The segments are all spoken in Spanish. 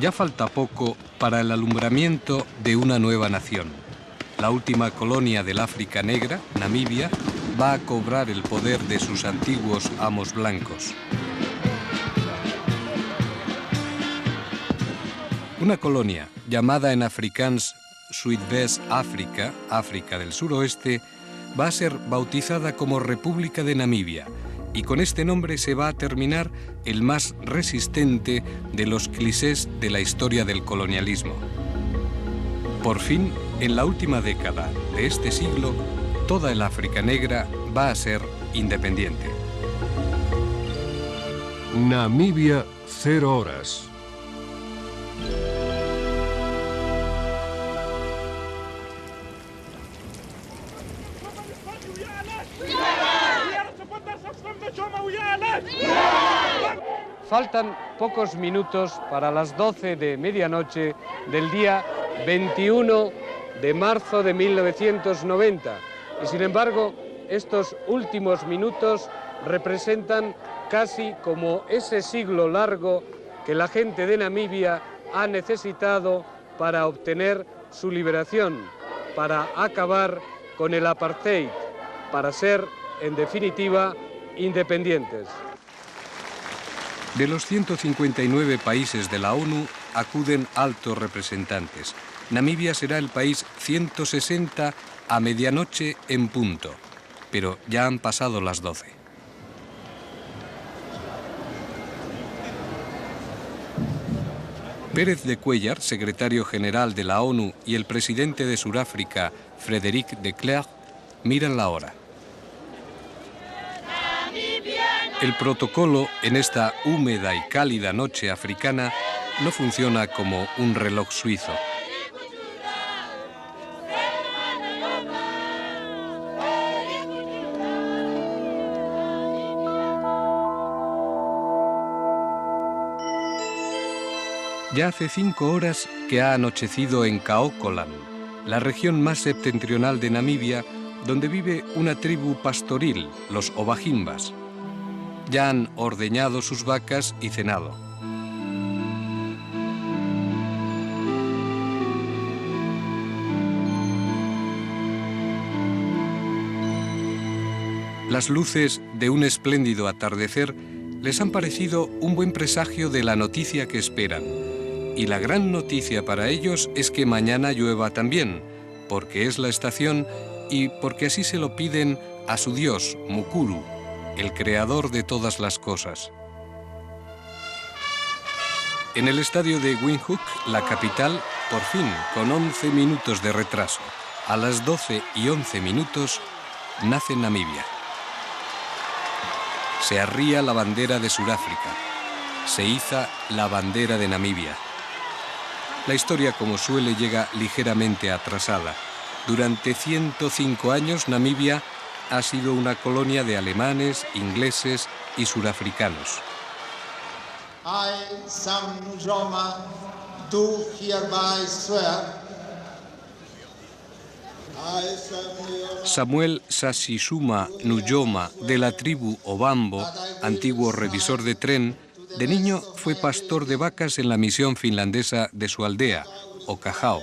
Ya falta poco para el alumbramiento de una nueva nación. La última colonia del África Negra, Namibia, va a cobrar el poder de sus antiguos amos blancos. Una colonia, llamada en afrikaans Zuidwest-África, África del suroeste, va a ser bautizada como República de Namibia, y con este nombre se va a terminar el más resistente de los clichés de la historia del colonialismo. Por fin, en la última década de este siglo, toda el África Negra va a ser independiente. Namibia, 0 horas. Faltan pocos minutos para las 12 de medianoche del día 21 de marzo de 1990. Y sin embargo, estos últimos minutos representan casi como ese siglo largo que la gente de Namibia ha necesitado para obtener su liberación, para acabar con el apartheid, para ser, en definitiva, independientes. De los 159 países de la ONU acuden altos representantes. Namibia será el país 160 a medianoche en punto, pero ya han pasado las 12. Pérez de Cuéllar, secretario general de la ONU, y el presidente de Sudáfrica, Frederik de Klerk, miran la hora. El protocolo en esta húmeda y cálida noche africana no funciona como un reloj suizo. Ya hace 5 horas que ha anochecido en Kaokolan, la región más septentrional de Namibia, donde vive una tribu pastoril, los Obajimbas. Ya han ordeñado sus vacas y cenado. Las luces de un espléndido atardecer les han parecido un buen presagio de la noticia que esperan. Y la gran noticia para ellos es que mañana llueva también, porque es la estación y porque así se lo piden a su dios, Mukuru, el creador de todas las cosas. En el estadio de Windhoek, la capital, por fin, con 11 minutos de retraso, a las 12:11, nace Namibia. Se arría la bandera de Sudáfrica, se iza la bandera de Namibia. La historia, como suele, llega ligeramente atrasada. Durante 105 años, Namibia ha sido una colonia de alemanes, ingleses y surafricanos. I, Sam Nujoma, do hereby swear. Samuel Sasisuma Nujoma, de la tribu Obambo, antiguo revisor de tren, de niño fue pastor de vacas en la misión finlandesa de su aldea, Okajao.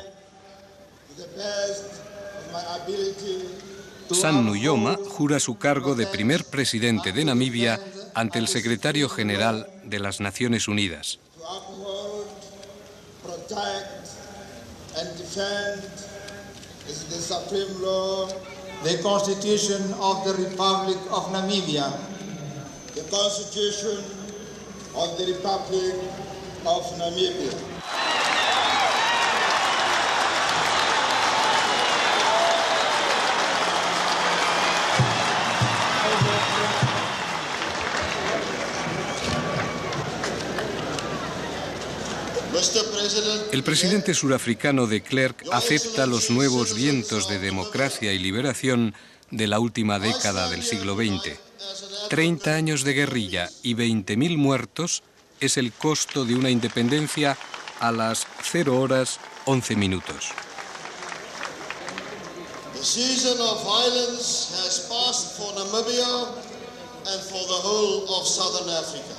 Sam Nujoma jura su cargo de primer presidente de Namibia ante el secretario general de las Naciones Unidas. The Constitution of the Republic of Namibia. The Constitution of the Republic of Namibia. El presidente surafricano de Klerk acepta los nuevos vientos de democracia y liberación de la última década del siglo XX. 30 años de guerrilla y 20.000 muertos es el costo de una independencia a las 0:11. The season of violence has passed for Namibia and for the whole of Southern Africa.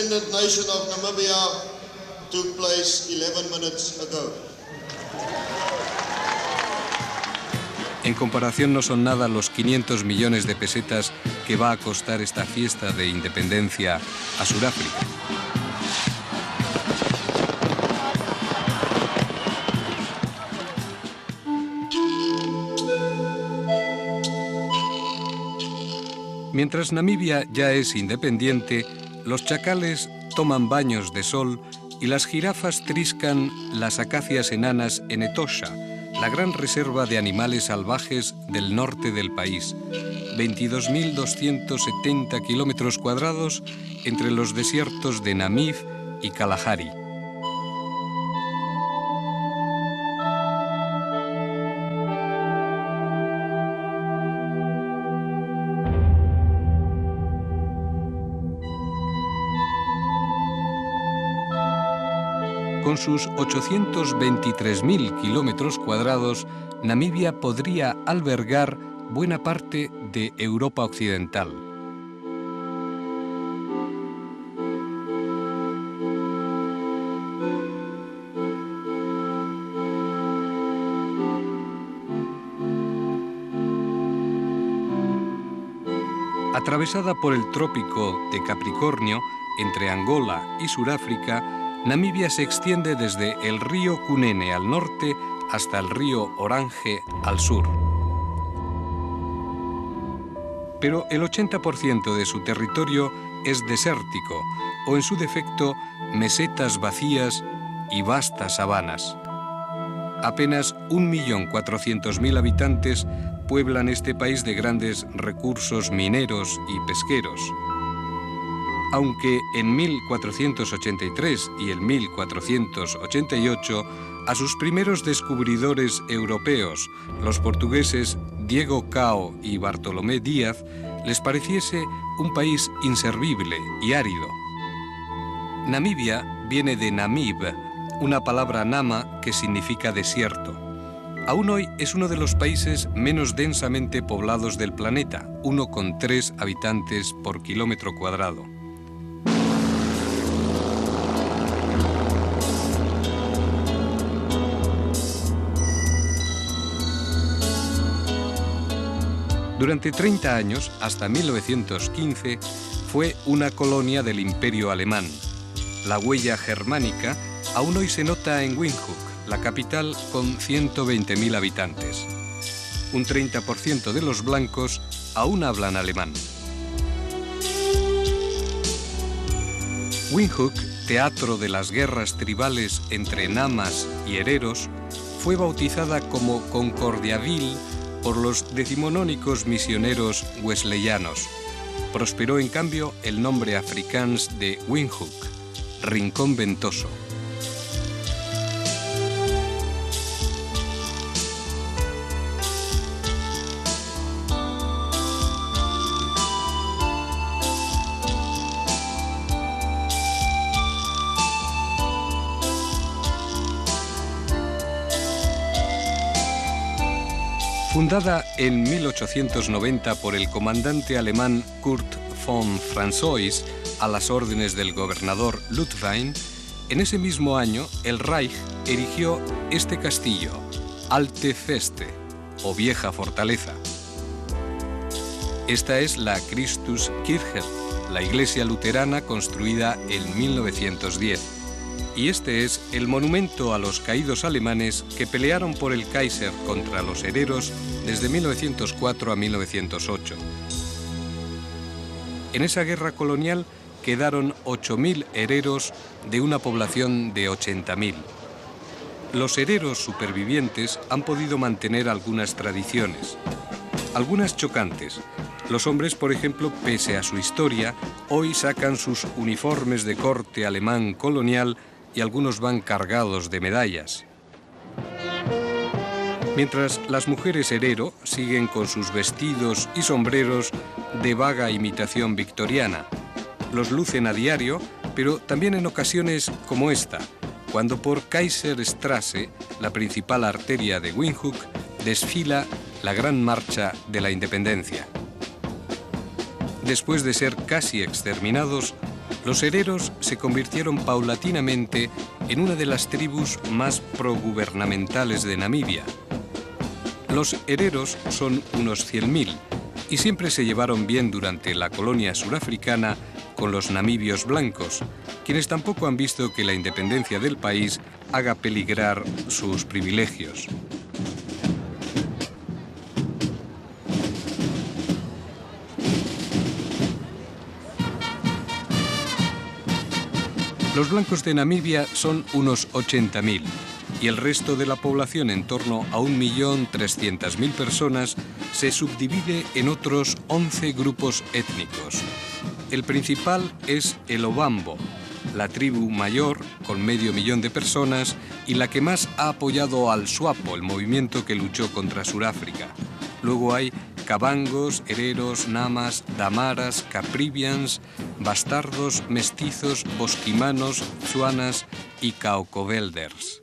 independent nation of Namibia took place 11 minutes ago. En comparación no son nada los 500 millones de pesetas que va a costar esta fiesta de independencia a Sudáfrica. Mientras Namibia ya es independiente, los chacales toman baños de sol y las jirafas triscan las acacias enanas en Etosha, la gran reserva de animales salvajes del norte del país, 22.270 kilómetros cuadrados entre los desiertos de Namib y Kalahari. Con sus 823.000 kilómetros cuadrados, Namibia podría albergar buena parte de Europa Occidental. Atravesada por el trópico de Capricornio, entre Angola y Sudáfrica, Namibia se extiende desde el río Cunene al norte hasta el río Orange al sur. Pero el 80% de su territorio es desértico o, en su defecto, mesetas vacías y vastas sabanas. Apenas 1.400.000 habitantes pueblan este país de grandes recursos mineros y pesqueros. Aunque en 1483 y en 1488 a sus primeros descubridores europeos, los portugueses Diego Cao y Bartolomé Díaz, les pareciese un país inservible y árido. Namibia viene de Namib, una palabra nama que significa desierto. Aún hoy es uno de los países menos densamente poblados del planeta, 1,3 habitantes por kilómetro cuadrado. Durante 30 años, hasta 1915, fue una colonia del Imperio Alemán. La huella germánica aún hoy se nota en Windhoek, la capital con 120.000 habitantes. Un 30% de los blancos aún hablan alemán. Windhoek, teatro de las guerras tribales entre namas y hereros, fue bautizada como Concordiaville por los decimonónicos misioneros wesleyanos. Prosperó en cambio el nombre afrikáans de Windhoek, Rincón Ventoso. Fundada en 1890 por el comandante alemán Kurt von Franzoys a las órdenes del gobernador Ludwig, en ese mismo año el Reich erigió este castillo, Alte Feste, o Vieja Fortaleza. Esta es la Christuskirche, la iglesia luterana construida en 1910. Y este es el monumento a los caídos alemanes que pelearon por el Kaiser contra los hereros desde 1904 a 1908. En esa guerra colonial quedaron 8.000 hereros de una población de 80.000. Los hereros supervivientes han podido mantener algunas tradiciones, algunas chocantes. Los hombres, por ejemplo, pese a su historia, hoy sacan sus uniformes de corte alemán colonial y algunos van cargados de medallas. Mientras las mujeres herero siguen con sus vestidos y sombreros de vaga imitación victoriana. Los lucen a diario, pero también en ocasiones como esta, cuando por Kaiserstraße, la principal arteria de Windhoek, desfila la Gran Marcha de la Independencia. Después de ser casi exterminados, Los hereros se convirtieron paulatinamente en una de las tribus más progubernamentales de Namibia. Los hereros son unos 100.000 y siempre se llevaron bien durante la colonia surafricana con los namibios blancos, quienes tampoco han visto que la independencia del país haga peligrar sus privilegios. Los blancos de Namibia son unos 80.000 y el resto de la población, en torno a 1.300.000 personas, se subdivide en otros 11 grupos étnicos. El principal es el Ovambo, la tribu mayor con 500.000 de personas y la que más ha apoyado al SWAPO, el movimiento que luchó contra Suráfrica. Luego hay Kabangos, hereros, namas, damaras, caprivians, bastardos, mestizos, bosquimanos, chuanas y caocovelders.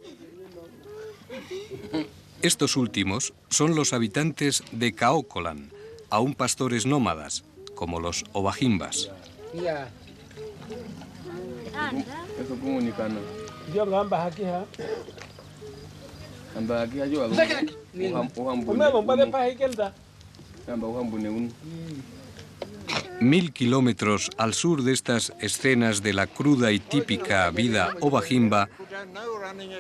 Estos últimos son los habitantes de Kaokolan, aún pastores nómadas, como los obajimbas. Mil kilómetros al sur de estas escenas de la cruda y típica vida ovajimba,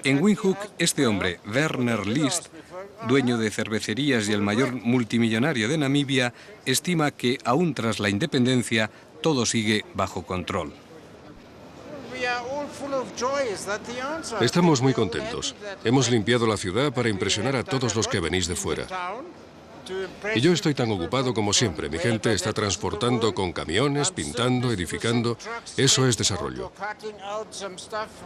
en Windhoek, este hombre, Werner List, dueño de cervecerías y el mayor multimillonario de Namibia, estima que, aún tras la independencia, todo sigue bajo control. Estamos muy contentos. Hemos limpiado la ciudad para impresionar a todos los que venís de fuera. Y yo estoy tan ocupado como siempre. Mi gente está transportando con camiones, pintando, edificando. Eso es desarrollo.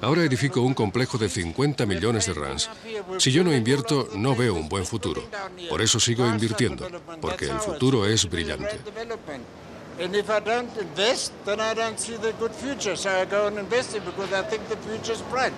Ahora edifico un complejo de 50 millones de rands. Si yo no invierto, no veo un buen futuro. Por eso sigo invirtiendo, porque el futuro es brillante. And if I don't invest, then I don't see the good future. So I go and invest it because I think the future is bright.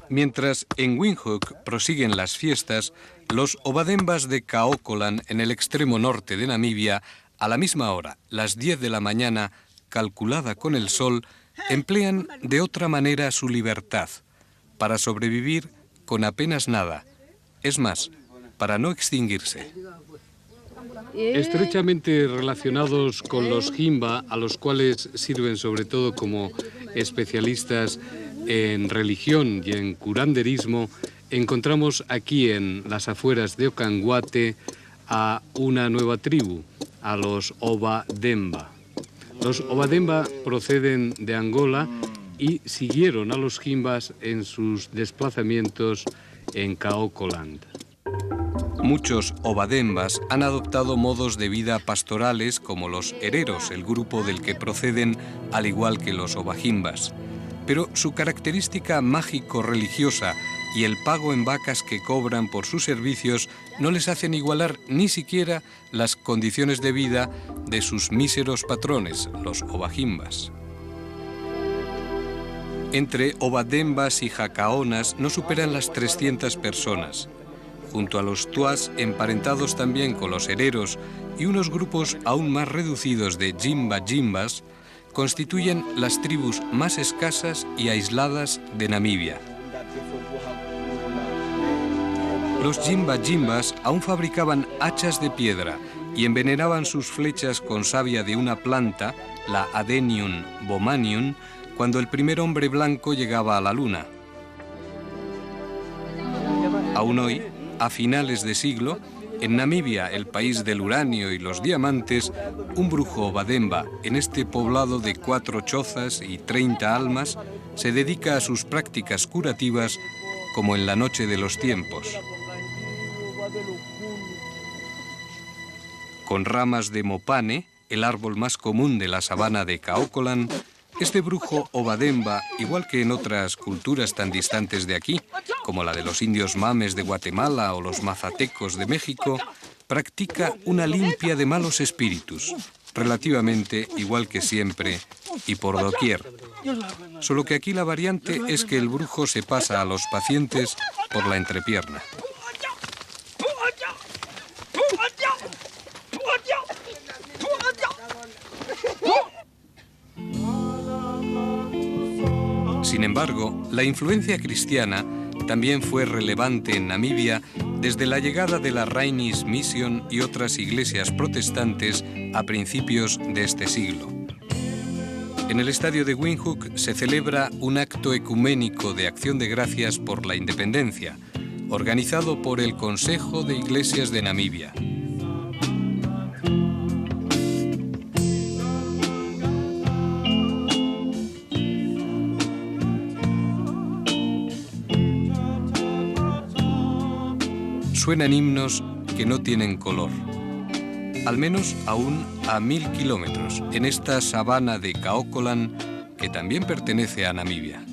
Mientras en Windhoek prosiguen las fiestas, los Ovadembas de Kaokolan, en el extremo norte de Namibia, a la misma hora, las 10 de la mañana, calculada con el sol, emplean de otra manera su libertad, para sobrevivir con apenas nada. Es más, para no extinguirse. Estrechamente relacionados con los Himba, a los cuales sirven sobre todo como especialistas en religión y en curanderismo, encontramos aquí en las afueras de Okanguate a una nueva tribu, a los Ovademba. Los Ovademba proceden de Angola y siguieron a los Himbas en sus desplazamientos en Kaokoland. Muchos Ovadembas han adoptado modos de vida pastorales como los hereros, el grupo del que proceden, al igual que los Obajimbas. Pero su característica mágico-religiosa y el pago en vacas que cobran por sus servicios no les hacen igualar ni siquiera las condiciones de vida de sus míseros patrones, los Obajimbas. Entre Ovadembas y Jacaonas no superan las 300 personas. Junto a los Tuas, emparentados también con los hereros, y unos grupos aún más reducidos de Jimba-Jimbas, constituyen las tribus más escasas y aisladas de Namibia. Los Jimba-Jimbas aún fabricaban hachas de piedra y envenenaban sus flechas con savia de una planta, la Adenium bomanium, cuando el primer hombre blanco llegaba a la luna. Aún hoy, a finales de siglo, en Namibia, el país del uranio y los diamantes, un brujo Ovademba, en este poblado de 4 chozas y 30 almas, se dedica a sus prácticas curativas como en la noche de los tiempos. Con ramas de mopane, el árbol más común de la sabana de Kaokolan, este brujo Ovademba, igual que en otras culturas tan distantes de aquí, como la de los indios mames de Guatemala o los mazatecos de México, practica una limpia de malos espíritus, relativamente igual que siempre y por doquier. Solo que aquí la variante es que el brujo se pasa a los pacientes por la entrepierna. Sin embargo, la influencia cristiana también fue relevante en Namibia desde la llegada de la Rainis Mission y otras iglesias protestantes a principios de este siglo. En el estadio de Windhoek se celebra un acto ecuménico de acción de gracias por la independencia, organizado por el Consejo de Iglesias de Namibia. Suenan himnos que no tienen color, al menos aún a 1000 kilómetros, en esta sabana de Kaokolan, que también pertenece a Namibia.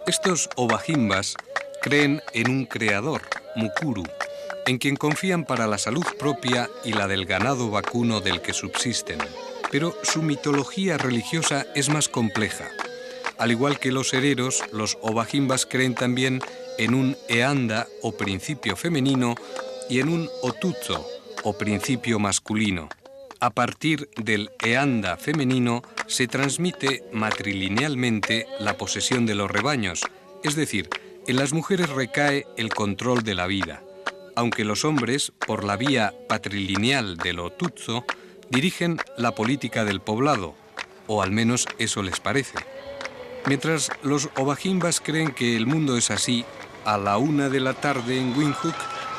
Estos obajimbas creen en un creador, Mukuru, en quien confían para la salud propia y la del ganado vacuno del que subsisten. Pero su mitología religiosa es más compleja. Al igual que los hereros, los obajimbas creen también en un eanda o principio femenino y en un otutso o principio masculino. A partir del eanda femenino se transmite matrilinealmente la posesión de los rebaños, es decir, en las mujeres recae el control de la vida, aunque los hombres, por la vía patrilineal del otutso, dirigen la política del poblado, o al menos eso les parece. Mientras los obajimbas creen que el mundo es así, a la 1 de la tarde en Windhoek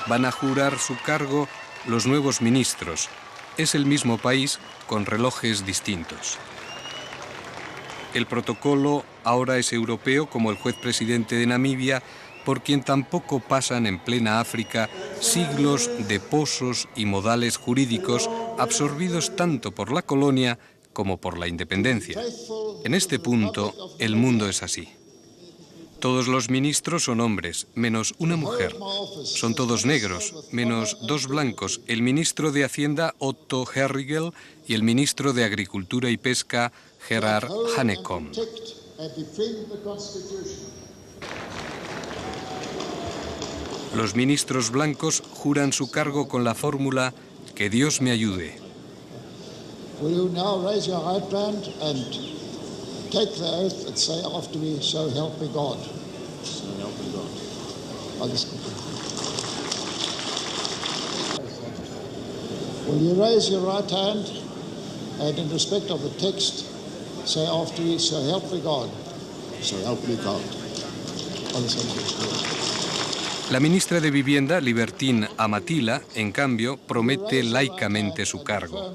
van a jurar su cargo los nuevos ministros. Es el mismo país con relojes distintos. El protocolo ahora es europeo, como el juez presidente de Namibia, por quien tampoco pasan en plena África siglos de pozos y modales jurídicos absorbidos tanto por la colonia como por la independencia. En este punto, el mundo es así. Todos los ministros son hombres, menos una mujer. Son todos negros, menos 2 blancos, el ministro de Hacienda, Otto Herrigel, y el ministro de Agricultura y Pesca, Gerard Hanekom. Los ministros blancos juran su cargo con la fórmula "que Dios me ayude". Will you now raise your right hand and take the oath and say after me, so help me God? So help me God. Will you raise your right hand and in respect of the text, say after me, so help me God? So help me God. La ministra de Vivienda, Libertine Amatila, en cambio, promete laicamente su cargo.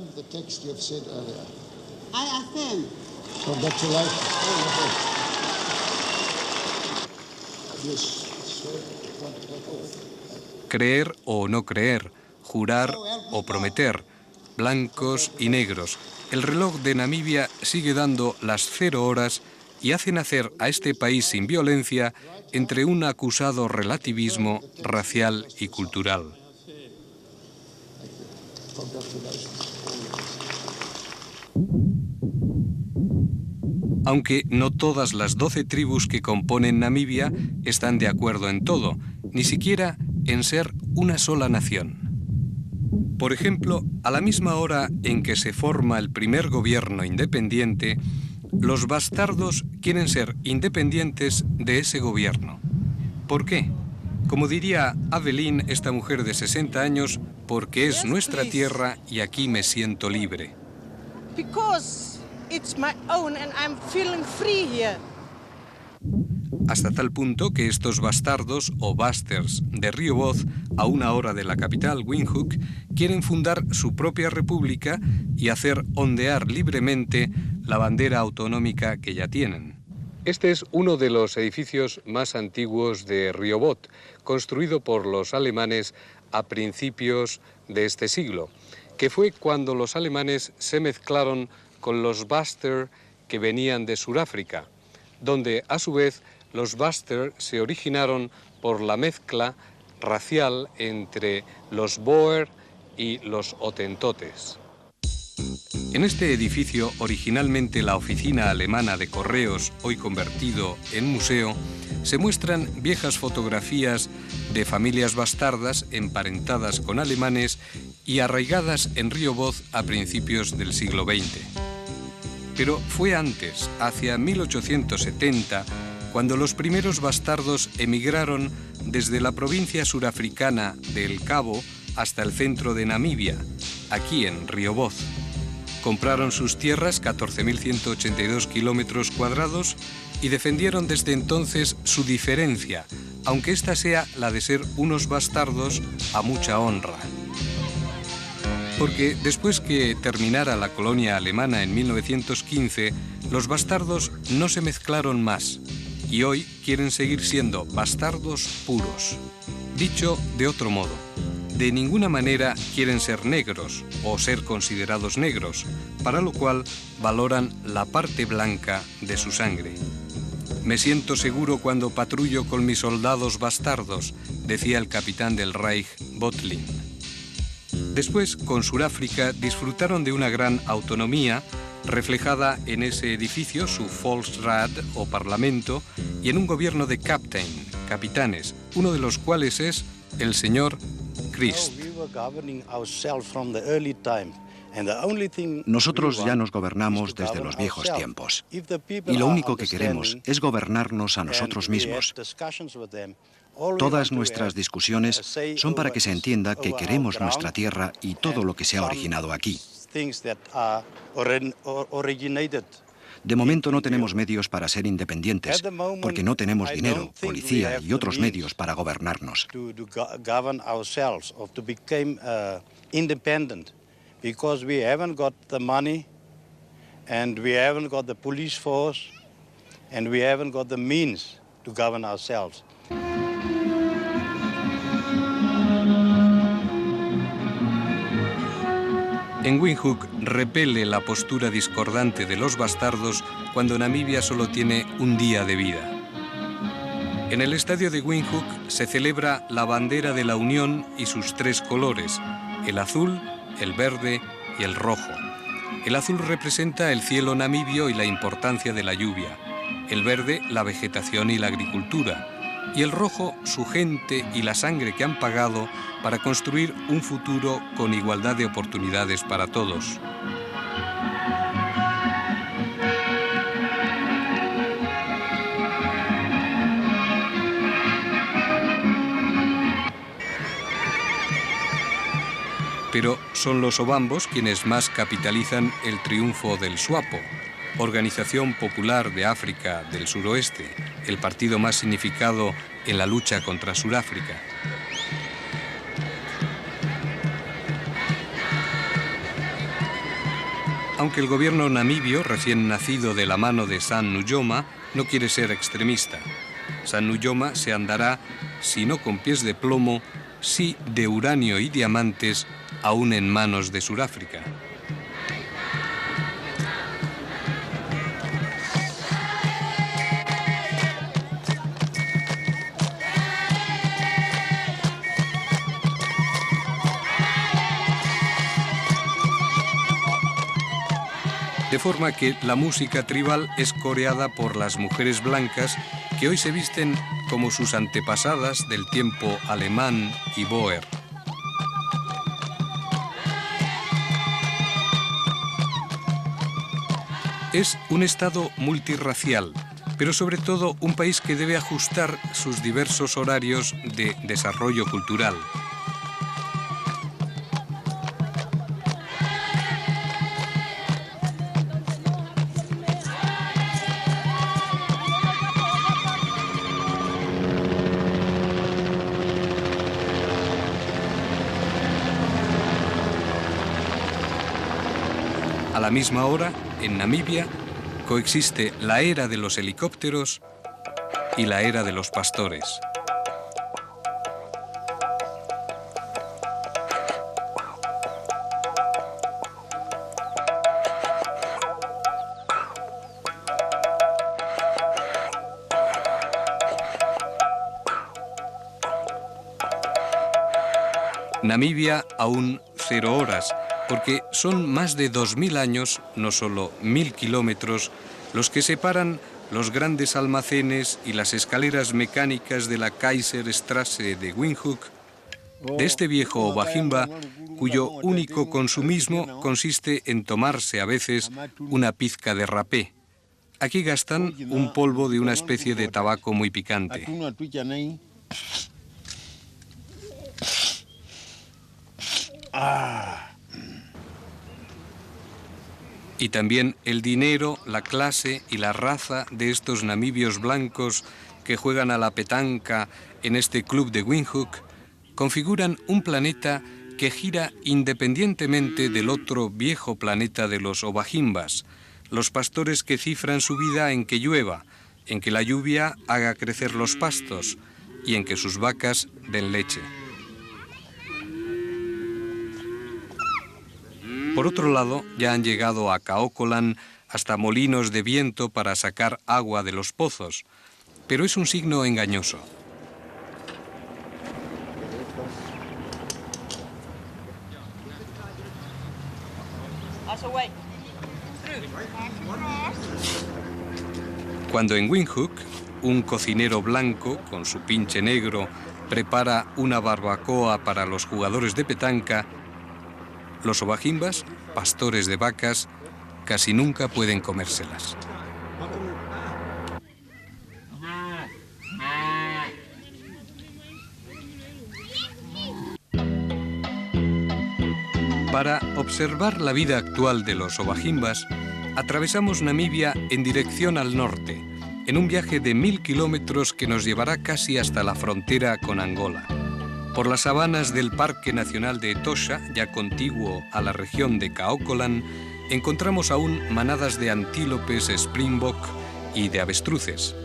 Creer o no creer, jurar o prometer, blancos y negros. El reloj de Namibia sigue dando las 0 horas y hace nacer a este país sin violencia entre un acusado relativismo racial y cultural. Aunque no todas las 12 tribus que componen Namibia están de acuerdo en todo, ni siquiera en ser una sola nación. Por ejemplo, a la misma hora en que se forma el primer gobierno independiente, los bastardos quieren ser independientes de ese gobierno. ¿Por qué? Como diría Aveline, esta mujer de 60 años, porque es nuestra tierra y aquí me siento libre. Because it's my own and I'm feeling free here. Hasta tal punto que estos bastardos o basters de Rehoboth, a 1 hora de la capital, Windhoek, quieren fundar su propia república y hacer ondear libremente la bandera autonómica que ya tienen. Este es uno de los edificios más antiguos de Rehoboth, construido por los alemanes a principios de este siglo, que fue cuando los alemanes se mezclaron con los Baster que venían de Sudáfrica. donde a su vez los Buster se originaron por la mezcla racial entre los Boer y los Hotentotes. En este edificio, originalmente la oficina alemana de correos, hoy convertido en museo, se muestran viejas fotografías de familias bastardas emparentadas con alemanes y arraigadas en Río Boz a principios del siglo XX. Pero fue antes, hacia 1870, cuando los primeros bastardos emigraron desde la provincia surafricana de El Cabo hasta el centro de Namibia, aquí en Río Boz. Compraron sus tierras, 14.182 kilómetros cuadrados, y defendieron desde entonces su diferencia, aunque esta sea la de ser unos bastardos a mucha honra. Porque después que terminara la colonia alemana en 1915, los bastardos no se mezclaron más, y hoy quieren seguir siendo bastardos puros. Dicho de otro modo, de ninguna manera quieren ser negros o ser considerados negros, para lo cual valoran la parte blanca de su sangre. Me siento seguro cuando patrullo con mis soldados bastardos, decía el capitán del Reich, Botlin. Después, con Suráfrica, disfrutaron de una gran autonomía, reflejada en ese edificio, su Volksraad o Parlamento, y en un gobierno de capitanes, uno de los cuales es el señor Christ. Nosotros ya nos gobernamos desde los viejos tiempos, y lo único que queremos es gobernarnos a nosotros mismos. Todas nuestras discusiones son para que se entienda que queremos nuestra tierra y todo lo que se ha originado aquí. De momento no tenemos medios para ser independientes, porque no tenemos dinero, policía y otros medios para gobernarnos. Because we haven't got the money, and we haven't got the police force, and we haven't got the means to govern ourselves. En Windhoek repele la postura discordante de los bastardos cuando Namibia solo tiene un día de vida. En el estadio de Windhoek se celebra la bandera de la Unión y sus tres colores, el azul, el verde y el rojo. El azul representa el cielo namibio y la importancia de la lluvia. El verde, la vegetación y la agricultura. Y el rojo, su gente y la sangre que han pagado para construir un futuro con igualdad de oportunidades para todos. Pero son los Obambos quienes más capitalizan el triunfo del SWAPO, Organización Popular de África del Suroeste, el partido más significado en la lucha contra Suráfrica. Aunque el gobierno namibio, recién nacido de la mano de Sam Nujoma, no quiere ser extremista. Sam Nujoma se andará, si no con pies de plomo, sí de uranio y diamantes, aún en manos de Suráfrica. De forma que la música tribal es coreada por las mujeres blancas que hoy se visten como sus antepasadas del tiempo alemán y Boer. Es un estado multirracial, pero sobre todo un país que debe ajustar sus diversos horarios de desarrollo cultural. A la misma hora, en Namibia, coexiste la era de los helicópteros y la era de los pastores. Namibia aún 0 horas, porque son más de 2000 años, no solo 1000 kilómetros, los que separan los grandes almacenes y las escaleras mecánicas de la Kaiserstraße de Windhoek de este viejo Ovajimba, cuyo único consumismo consiste en tomarse a veces una pizca de rapé. Aquí gastan un polvo de una especie de tabaco muy picante. Y también el dinero, la clase y la raza de estos namibios blancos que juegan a la petanca en este club de Windhoek configuran un planeta que gira independientemente del otro viejo planeta de los Ovajimbas, los pastores que cifran su vida en que llueva, en que la lluvia haga crecer los pastos y en que sus vacas den leche. Por otro lado, ya han llegado a Kaokolan hasta molinos de viento para sacar agua de los pozos, pero es un signo engañoso. Cuando en Windhoek, un cocinero blanco con su pinche negro prepara una barbacoa para los jugadores de petanca, los Ovajimbas, pastores de vacas, casi nunca pueden comérselas. Para observar la vida actual de los Ovajimbas, atravesamos Namibia en dirección al norte, en un viaje de 1000 kilómetros que nos llevará casi hasta la frontera con Angola. Por las sabanas del Parque Nacional de Etosha, ya contiguo a la región de Kaokolan, encontramos aún manadas de antílopes, springbok y de avestruces.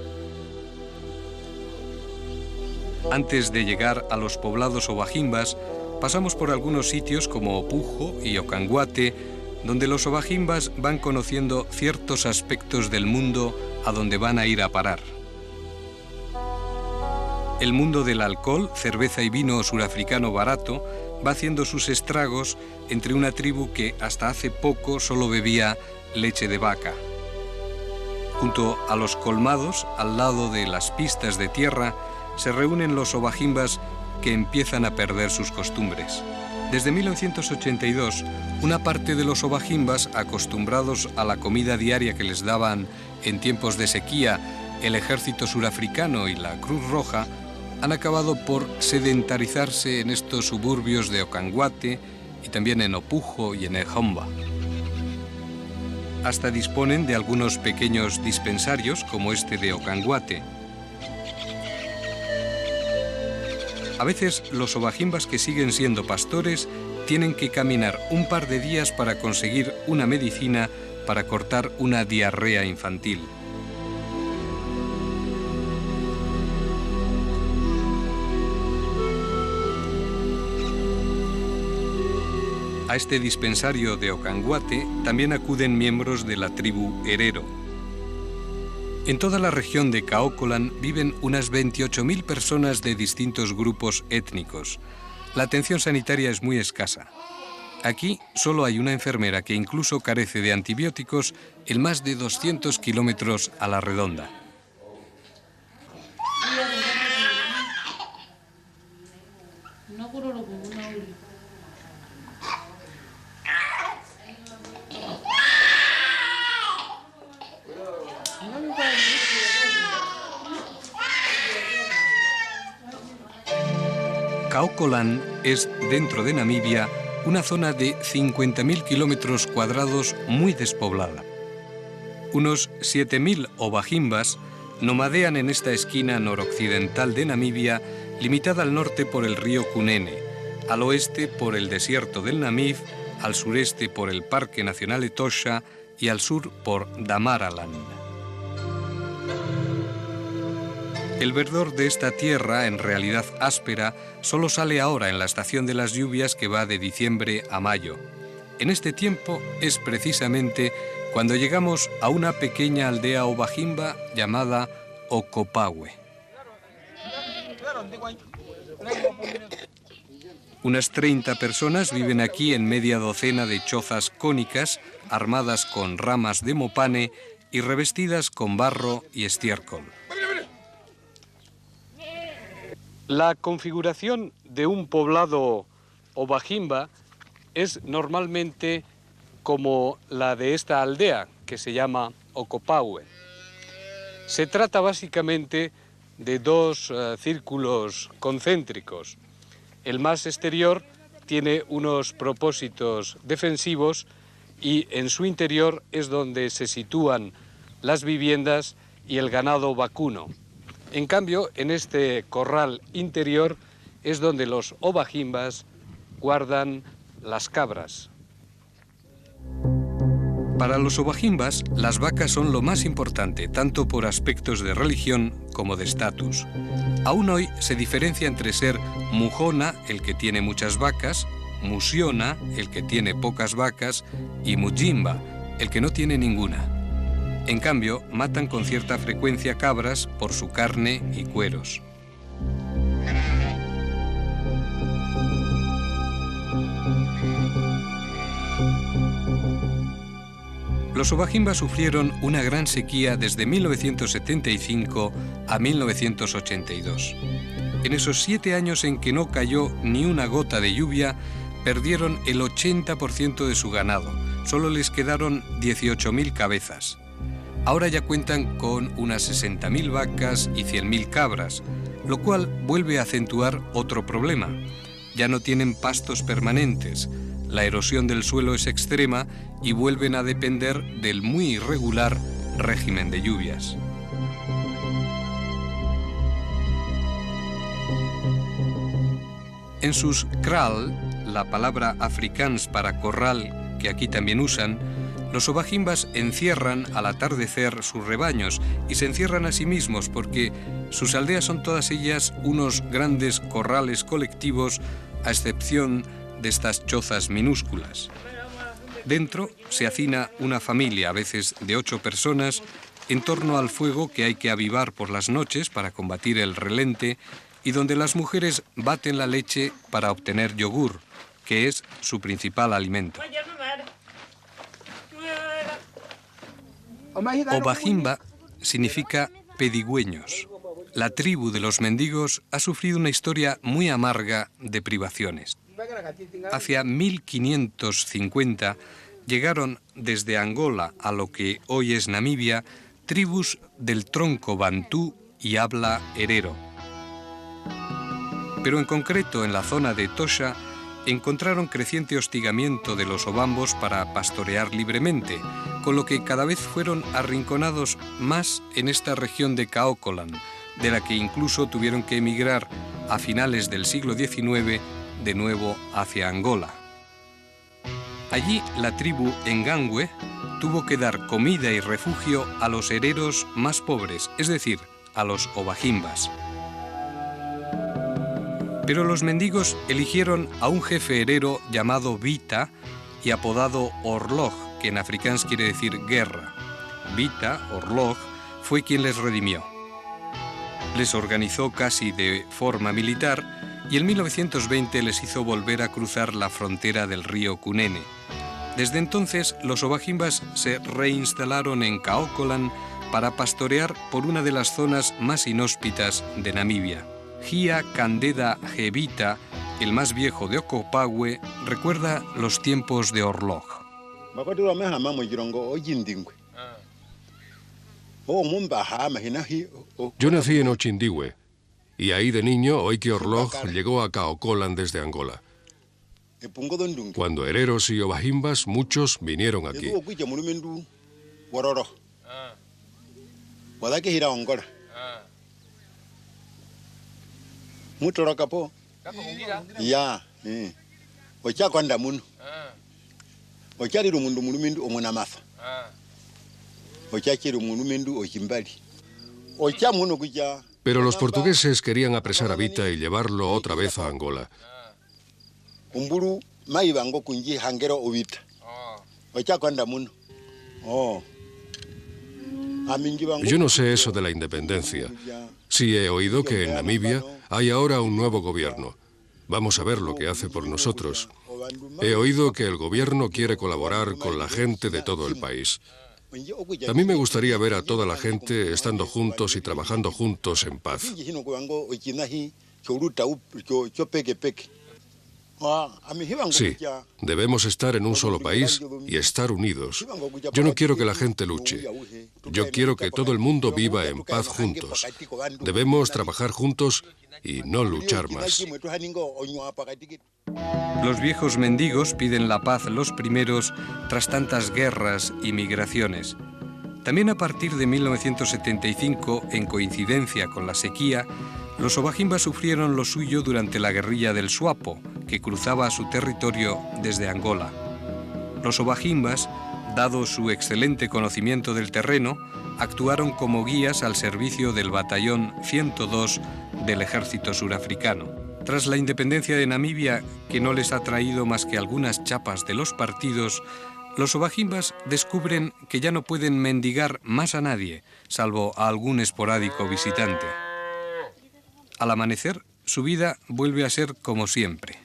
Antes de llegar a los poblados Ovajimbas, pasamos por algunos sitios como Opujo y Okanguate, donde los Ovajimbas van conociendo ciertos aspectos del mundo a donde van a ir a parar. El mundo del alcohol, cerveza y vino surafricano barato va haciendo sus estragos entre una tribu que hasta hace poco solo bebía leche de vaca. Junto a los colmados, al lado de las pistas de tierra, se reúnen los Ovajimbas que empiezan a perder sus costumbres. Desde 1982, una parte de los Ovajimbas, acostumbrados a la comida diaria que les daban en tiempos de sequía el ejército surafricano y la Cruz Roja, han acabado por sedentarizarse en estos suburbios de Okanguate y también en Opujo y en Ehomba. Hasta disponen de algunos pequeños dispensarios como este de Okanguate. A veces los Ovajimbas que siguen siendo pastores tienen que caminar un par de días para conseguir una medicina para cortar una diarrea infantil. A este dispensario de Okanguate también acuden miembros de la tribu Herero. En toda la región de Kaokolan viven unas 28.000 personas de distintos grupos étnicos. La atención sanitaria es muy escasa. Aquí solo hay una enfermera que incluso carece de antibióticos en más de 200 kilómetros a la redonda. Kaokolan es, dentro de Namibia, una zona de 50.000 kilómetros cuadrados muy despoblada. Unos 7.000 Ovajimbas nomadean en esta esquina noroccidental de Namibia, limitada al norte por el río Kunene, al oeste por el desierto del Namib, al sureste por el Parque Nacional Etosha y al sur por Damaraland. El verdor de esta tierra, en realidad áspera, solo sale ahora en la estación de las lluvias que va de diciembre a mayo. En este tiempo es precisamente cuando llegamos a una pequeña aldea Ovajimba llamada Okopawe. Unas 30 personas viven aquí en media docena de chozas cónicas, armadas con ramas de mopane y revestidas con barro y estiércol. La configuración de un poblado Ovajimba es normalmente como la de esta aldea, que se llama Ocopaue. Se trata básicamente de dos círculos concéntricos. El más exterior tiene unos propósitos defensivos y en su interior es donde se sitúan las viviendas y el ganado vacuno. En cambio, en este corral interior es donde los ovajimbas guardan las cabras. Para los ovajimbas, las vacas son lo más importante, tanto por aspectos de religión como de estatus. Aún hoy se diferencia entre ser mujona, el que tiene muchas vacas, musiona, el que tiene pocas vacas, y mujimba, el que no tiene ninguna. En cambio, matan con cierta frecuencia cabras por su carne y cueros. Los ovajimbas sufrieron una gran sequía desde 1975 a 1982. En esos 7 años en que no cayó ni una gota de lluvia, perdieron el 80% de su ganado. Solo les quedaron 18.000 cabezas. Ahora ya cuentan con unas 60.000 vacas y 100.000 cabras, lo cual vuelve a acentuar otro problema. Ya no tienen pastos permanentes. La erosión del suelo es extrema y vuelven a depender del muy irregular régimen de lluvias. En sus kraal, la palabra afrikaans para corral que aquí también usan, los ovajimbas encierran al atardecer sus rebaños y se encierran a sí mismos porque sus aldeas son todas ellas unos grandes corrales colectivos, a excepción de estas chozas minúsculas. Dentro se hacina una familia, a veces de 8 personas, en torno al fuego que hay que avivar por las noches para combatir el relente y donde las mujeres baten la leche para obtener yogur, que es su principal alimento. Ovajimba significa pedigüeños. La tribu de los mendigos ha sufrido una historia muy amarga de privaciones. Hacia 1550 llegaron desde Angola a lo que hoy es Namibia tribus del tronco bantú y habla herero. Pero en concreto en la zona de Tosha encontraron creciente hostigamiento de los ovambos para pastorear libremente, con lo que cada vez fueron arrinconados más en esta región de Kaokolan, de la que incluso tuvieron que emigrar a finales del siglo XIX de nuevo hacia Angola. Allí la tribu Ngangwe tuvo que dar comida y refugio a los hereros más pobres, es decir, a los ovajimbas. Pero los mendigos eligieron a un jefe herero llamado Vita y apodado Orlog, que en afrikáans quiere decir guerra. Vita, Orlog, fue quien les redimió. Les organizó casi de forma militar y en 1920 les hizo volver a cruzar la frontera del río Cunene. Desde entonces, los ovajimbas se reinstalaron en Kaokolan para pastorear por una de las zonas más inhóspitas de Namibia. Gia Candeda Jevita, el más viejo de Ocopaue, recuerda los tiempos de Orlog. Yo nací en Ochindiwe, y ahí de niño oí que Orlog llegó a Kaokolan desde Angola. Cuando hereros y ovajimbas, muchos vinieron aquí. Pero los portugueses querían apresar a Vita y llevarlo otra vez a Angola. Yo no sé eso de la independencia. Sí he oído que en Namibia hay ahora un nuevo gobierno. Vamos a ver lo que hace por nosotros. He oído que el gobierno quiere colaborar con la gente de todo el país. A mí me gustaría ver a toda la gente estando juntos y trabajando juntos en paz. Sí, debemos estar en un solo país y estar unidos. Yo no quiero que la gente luche. Yo quiero que todo el mundo viva en paz juntos. Debemos trabajar juntos y no luchar más. Los viejos mendigos piden la paz los primeros tras tantas guerras y migraciones. También a partir de 1975, en coincidencia con la sequía, los obajimbas sufrieron lo suyo durante la guerrilla del Suapo, que cruzaba su territorio desde Angola. Los obajimbas, dado su excelente conocimiento del terreno, actuaron como guías al servicio del batallón 102 del ejército surafricano. Tras la independencia de Namibia, que no les ha traído más que algunas chapas de los partidos, los obajimbas descubren que ya no pueden mendigar más a nadie, salvo a algún esporádico visitante. Al amanecer, su vida vuelve a ser como siempre.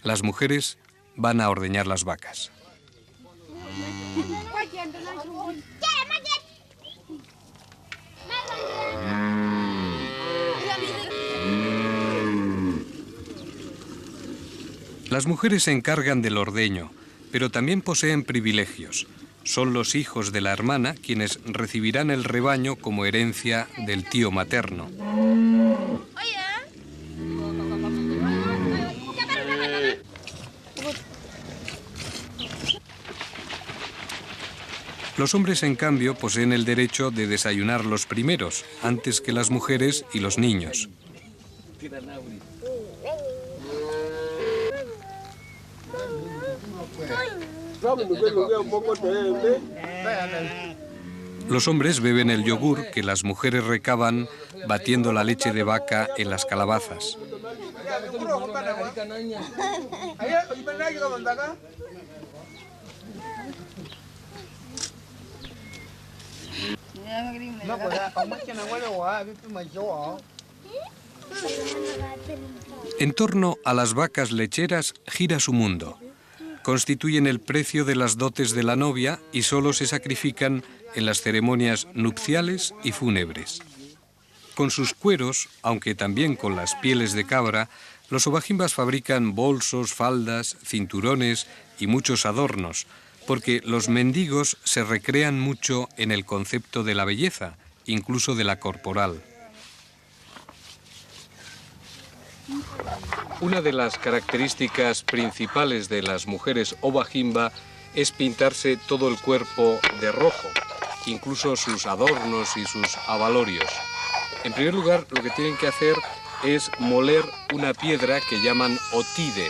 Las mujeres van a ordeñar las vacas. Las mujeres se encargan del ordeño, pero también poseen privilegios. Son los hijos de la hermana quienes recibirán el rebaño como herencia del tío materno. Los hombres, en cambio, poseen el derecho de desayunar los primeros, antes que las mujeres y los niños. Los hombres beben el yogur que las mujeres recaban batiendo la leche de vaca en las calabazas. En torno a las vacas lecheras gira su mundo. Constituyen el precio de las dotes de la novia y solo se sacrifican en las ceremonias nupciales y fúnebres. Con sus cueros, aunque también con las pieles de cabra, los obajimbas fabrican bolsos, faldas, cinturones y muchos adornos, porque los mendigos se recrean mucho en el concepto de la belleza, incluso de la corporal. Una de las características principales de las mujeres obajimba es pintarse todo el cuerpo de rojo, incluso sus adornos y sus abalorios. En primer lugar, lo que tienen que hacer es moler una piedra que llaman otide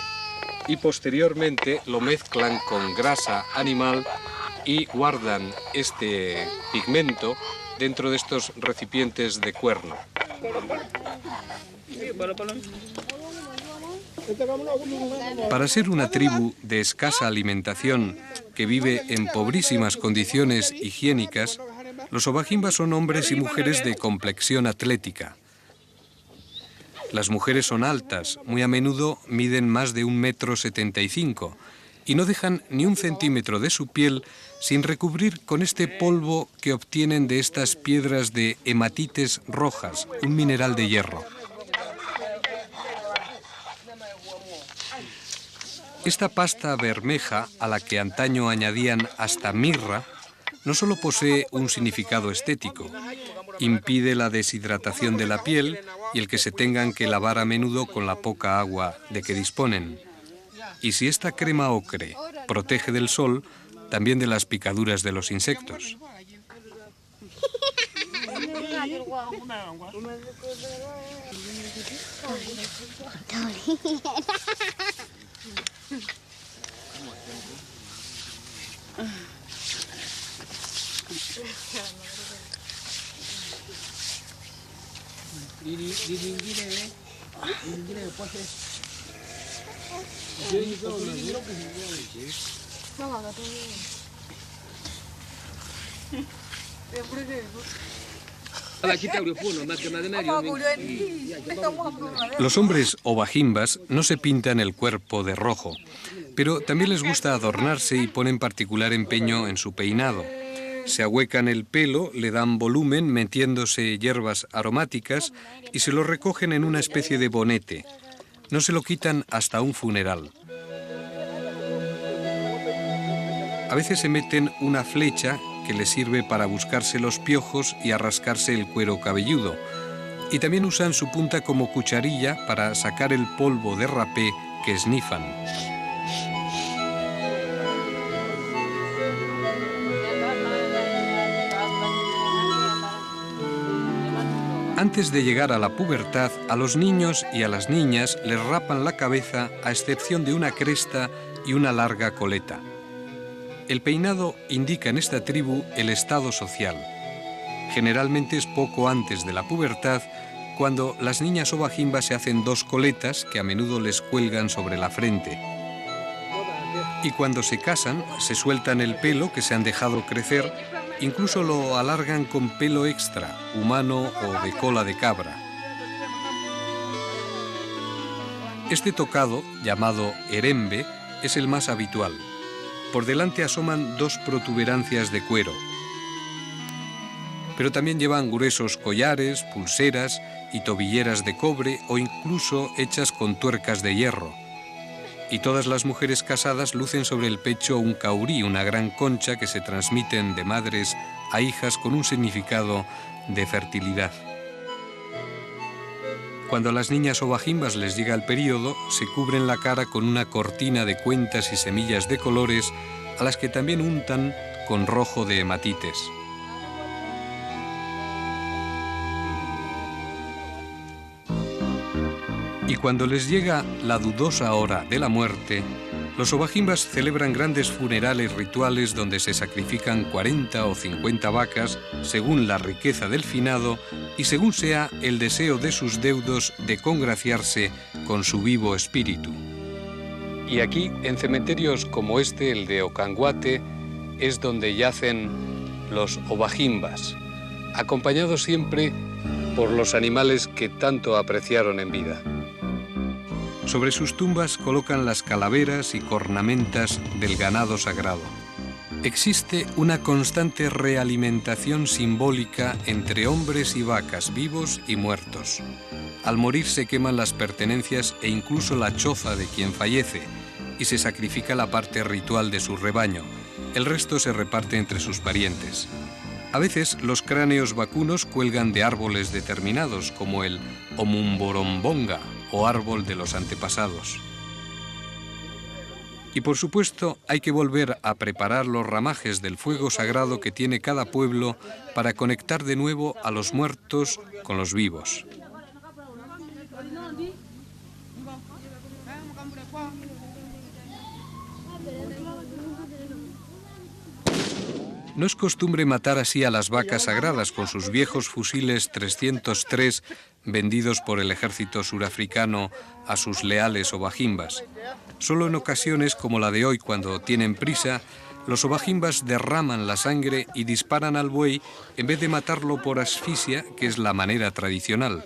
y posteriormente lo mezclan con grasa animal y guardan este pigmento dentro de estos recipientes de cuerno. Para ser una tribu de escasa alimentación que vive en pobrísimas condiciones higiénicas, los obajimbas son hombres y mujeres de complexión atlética. Las mujeres son altas, muy a menudo miden más de 1,75 m y no dejan ni 1 centímetro de su piel sin recubrir con este polvo que obtienen de estas piedras de hematites rojas, un mineral de hierro. Esta pasta bermeja, a la que antaño añadían hasta mirra, no solo posee un significado estético, impide la deshidratación de la piel y el que se tengan que lavar a menudo con la poca agua de que disponen. Y si esta crema ocre protege del sol, también de las picaduras de los insectos. Los hombres obajimbas no se pintan el cuerpo de rojo, pero también les gusta adornarse y ponen particular empeño en su peinado. Se ahuecan el pelo, le dan volumen metiéndose hierbas aromáticas y se lo recogen en una especie de bonete. No se lo quitan hasta un funeral. A veces se meten una flecha que les sirve para buscarse los piojos y a rascarse el cuero cabelludo. Y también usan su punta como cucharilla para sacar el polvo de rapé que esnifan. Antes de llegar a la pubertad, a los niños y a las niñas les rapan la cabeza a excepción de una cresta y una larga coleta. El peinado indica en esta tribu el estado social. Generalmente es poco antes de la pubertad, cuando las niñas obajimbas se hacen 2 coletas que a menudo les cuelgan sobre la frente. Y cuando se casan, se sueltan el pelo que se han dejado crecer, incluso lo alargan con pelo extra, humano o de cola de cabra. Este tocado, llamado herembe, es el más habitual. Por delante asoman 2 protuberancias de cuero. Pero también llevan gruesos collares, pulseras y tobilleras de cobre o incluso hechas con tuercas de hierro. Y todas las mujeres casadas lucen sobre el pecho un caurí, una gran concha que se transmiten de madres a hijas con un significado de fertilidad. Cuando a las niñas obajimbas les llega el período, se cubren la cara con una cortina de cuentas y semillas de colores, a las que también untan con rojo de hematites. Y cuando les llega la dudosa hora de la muerte, los obajimbas celebran grandes funerales rituales donde se sacrifican 40 o 50 vacas según la riqueza del finado y según sea el deseo de sus deudos de congraciarse con su vivo espíritu. Y aquí, en cementerios como este, el de Ocanguate, es donde yacen los obajimbas, acompañados siempre por los animales que tanto apreciaron en vida. Sobre sus tumbas colocan las calaveras y cornamentas del ganado sagrado. Existe una constante realimentación simbólica entre hombres y vacas, vivos y muertos. Al morir se queman las pertenencias e incluso la choza de quien fallece, y se sacrifica la parte ritual de su rebaño. El resto se reparte entre sus parientes. A veces los cráneos vacunos cuelgan de árboles determinados, como el Omumborombonga, o árbol de los antepasados. Y por supuesto hay que volver a preparar los ramajes del fuego sagrado que tiene cada pueblo para conectar de nuevo a los muertos con los vivos. No es costumbre matar así a las vacas sagradas con sus viejos fusiles 303 vendidos por el ejército surafricano a sus leales obajimbas. Solo en ocasiones como la de hoy, cuando tienen prisa, los obajimbas derraman la sangre y disparan al buey en vez de matarlo por asfixia, que es la manera tradicional.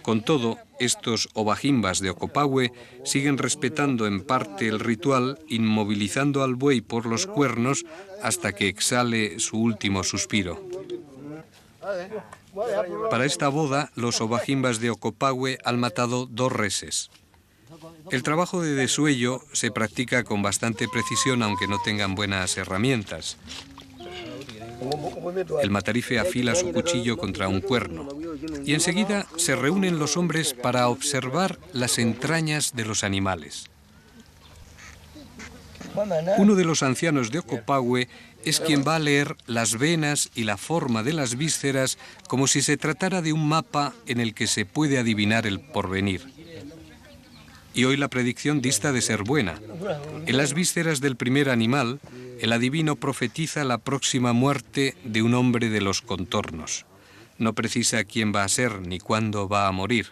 Con todo, estos obajimbas de Okopahue siguen respetando en parte el ritual, inmovilizando al buey por los cuernos hasta que exhale su último suspiro. Para esta boda, los obajimbas de Okopahue han matado 2 reses. El trabajo de desuello se practica con bastante precisión, aunque no tengan buenas herramientas. El matarife afila su cuchillo contra un cuerno y enseguida se reúnen los hombres para observar las entrañas de los animales. Uno de los ancianos de Okopahue es quien va a leer las venas y la forma de las vísceras como si se tratara de un mapa en el que se puede adivinar el porvenir. Y hoy la predicción dista de ser buena. En las vísceras del primer animal, el adivino profetiza la próxima muerte de un hombre de los contornos. No precisa quién va a ser ni cuándo va a morir.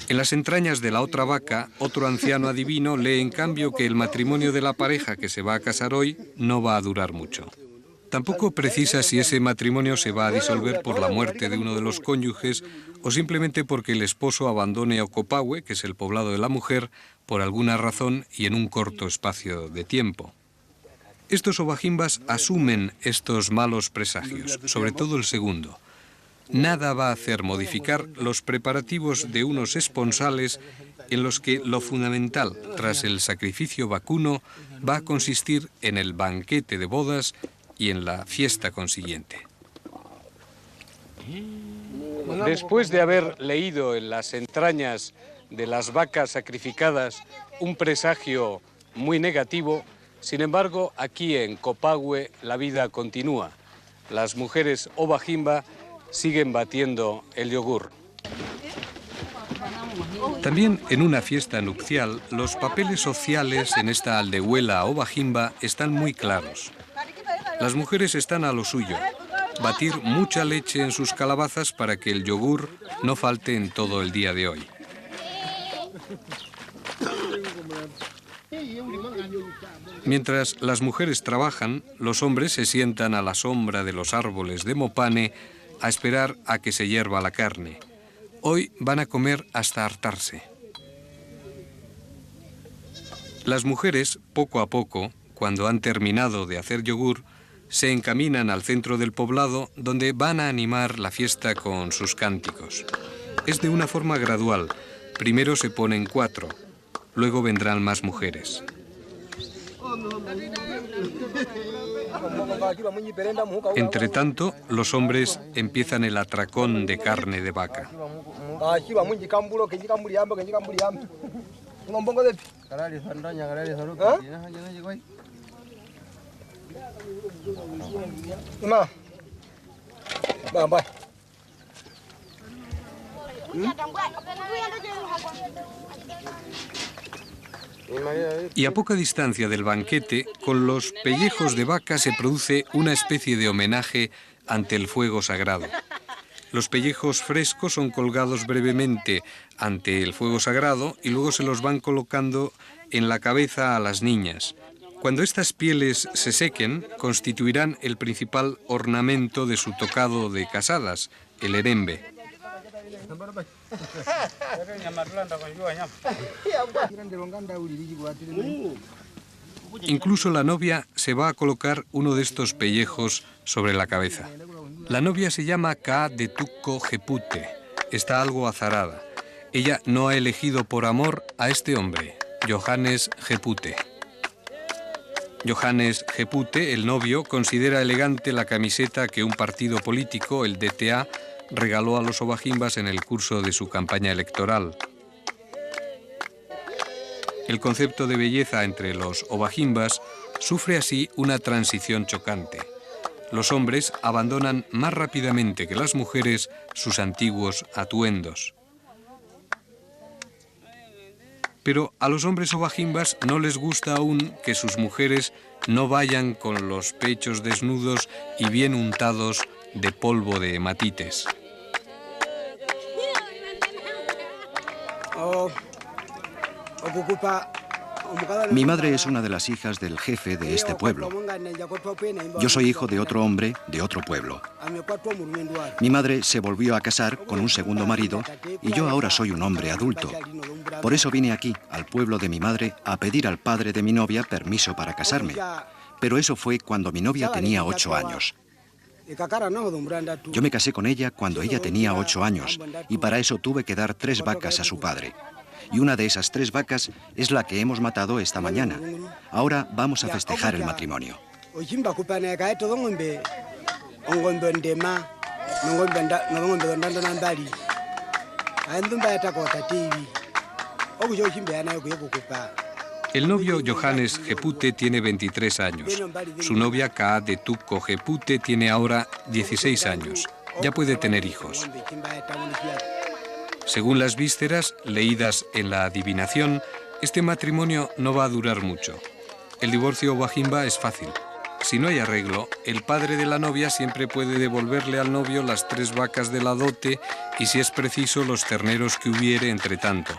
En las entrañas de la otra vaca, otro anciano adivino lee en cambio que el matrimonio de la pareja que se va a casar hoy no va a durar mucho. Tampoco precisa si ese matrimonio se va a disolver por la muerte de uno de los cónyuges o simplemente porque el esposo abandone Ocopaue, que es el poblado de la mujer, por alguna razón y en un corto espacio de tiempo. Estos obajimbas asumen estos malos presagios, sobre todo el segundo. Nada va a hacer modificar los preparativos de unos esponsales en los que lo fundamental, tras el sacrificio vacuno, va a consistir en el banquete de bodas y en la fiesta consiguiente. Después de haber leído en las entrañas de las vacas sacrificadas un presagio muy negativo, sin embargo, aquí en Copahue la vida continúa. Las mujeres obajimba siguen batiendo el yogur. También en una fiesta nupcial, los papeles sociales en esta aldehuela obajimba están muy claros. Las mujeres están a lo suyo, batir mucha leche en sus calabazas para que el yogur no falte en todo el día de hoy. Mientras las mujeres trabajan, los hombres se sientan a la sombra de los árboles de mopane a esperar a que se hierva la carne. Hoy van a comer hasta hartarse. Las mujeres, poco a poco, cuando han terminado de hacer yogur, se encaminan al centro del poblado donde van a animar la fiesta con sus cánticos. Es de una forma gradual. Primero se ponen 4, luego vendrán más mujeres. Entre tanto, los hombres empiezan el atracón de carne de vaca. Y a poca distancia del banquete, con los pellejos de vaca se produce una especie de homenaje ante el fuego sagrado. Los pellejos frescos son colgados brevemente ante el fuego sagrado y luego se los van colocando en la cabeza a las niñas. Cuando estas pieles se sequen, constituirán el principal ornamento de su tocado de casadas, el herembe. Incluso la novia se va a colocar uno de estos pellejos sobre la cabeza. La novia se llama Kaa de Tukko Jepute. Está algo azarada. Ella no ha elegido por amor a este hombre, Johannes Jepute. Johannes Jepute, el novio, considera elegante la camiseta que un partido político, el DTA, regaló a los obajimbas en el curso de su campaña electoral. El concepto de belleza entre los obajimbas sufre así una transición chocante. Los hombres abandonan más rápidamente que las mujeres sus antiguos atuendos. Pero a los hombres obajimbas no les gusta aún que sus mujeres no vayan con los pechos desnudos y bien untados de polvo de hematites. Mi madre es una de las hijas del jefe de este pueblo. Yo soy hijo de otro hombre de otro pueblo. Mi madre se volvió a casar con un segundo marido y yo ahora soy un hombre adulto. Por eso vine aquí, al pueblo de mi madre, a pedir al padre de mi novia permiso para casarme. Pero eso fue cuando mi novia tenía 8 años. Yo me casé con ella cuando ella tenía 8 años y para eso tuve que dar 3 vacas a su padre. Y una de esas 3 vacas es la que hemos matado esta mañana. Ahora vamos a festejar el matrimonio. El novio Johannes Jepute tiene 23 años. Su novia Kaa de Tukko Jepute tiene ahora 16 años. Ya puede tener hijos. Según las vísceras leídas en la adivinación, este matrimonio no va a durar mucho. El divorcio obajimba es fácil. Si no hay arreglo, el padre de la novia siempre puede devolverle al novio las 3 vacas de la dote y, si es preciso, los terneros que hubiere entre tanto.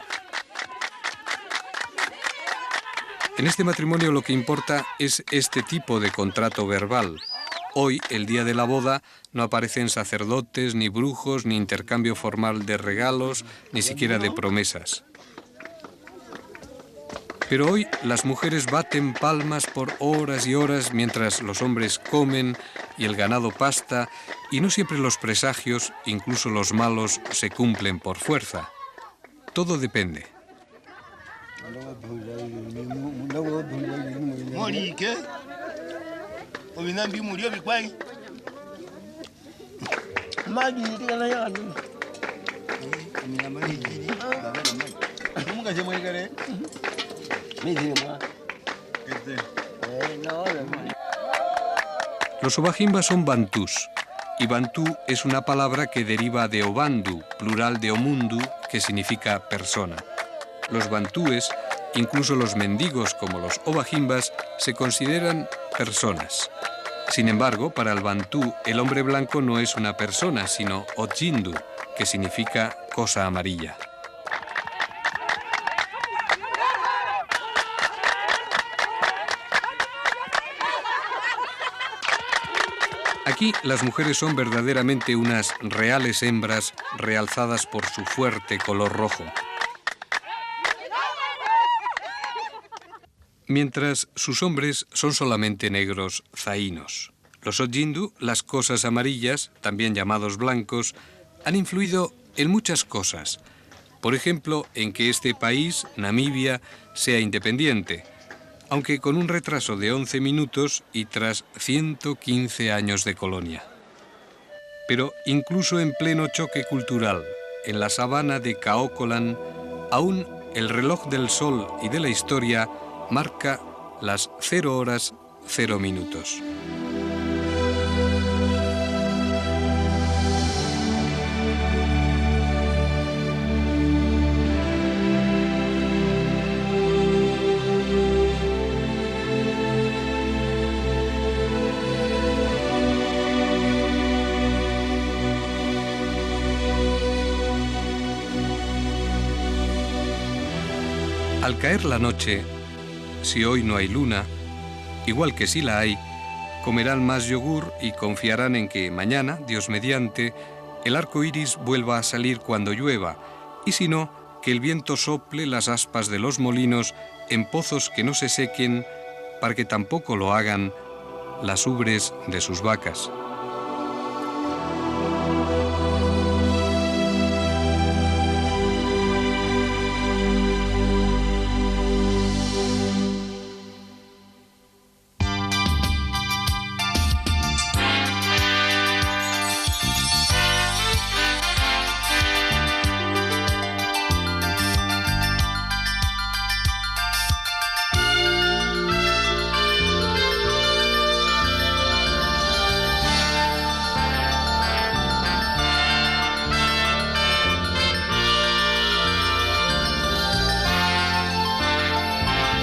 En este matrimonio lo que importa es este tipo de contrato verbal. Hoy, el día de la boda, no aparecen sacerdotes, ni brujos, ni intercambio formal de regalos, ni siquiera de promesas. Pero hoy las mujeres baten palmas por horas y horas mientras los hombres comen y el ganado pasta, y no siempre los presagios, incluso los malos, se cumplen por fuerza. Todo depende. Los obajimbas son bantús, y bantú es una palabra que deriva de obandu, plural de omundu, que significa persona. Los bantúes, incluso los mendigos como los obajimbas, se consideran personas. Sin embargo, para el bantú, el hombre blanco no es una persona, sino ojindu, que significa cosa amarilla. Aquí las mujeres son verdaderamente unas reales hembras realzadas por su fuerte color rojo. Mientras sus hombres son solamente negros zaínos. Los ojindu, las cosas amarillas, también llamados blancos, han influido en muchas cosas. Por ejemplo, en que este país, Namibia, sea independiente, aunque con un retraso de 11 minutos y tras 115 años de colonia. Pero incluso en pleno choque cultural, en la sabana de Kaokolan, aún el reloj del sol y de la historia marca las 0 horas 0 minutos. Al caer la noche, si hoy no hay luna, igual que si la hay, comerán más yogur y confiarán en que mañana, Dios mediante, el arco iris vuelva a salir cuando llueva, y si no, que el viento sople las aspas de los molinos en pozos que no se sequen, para que tampoco lo hagan las ubres de sus vacas.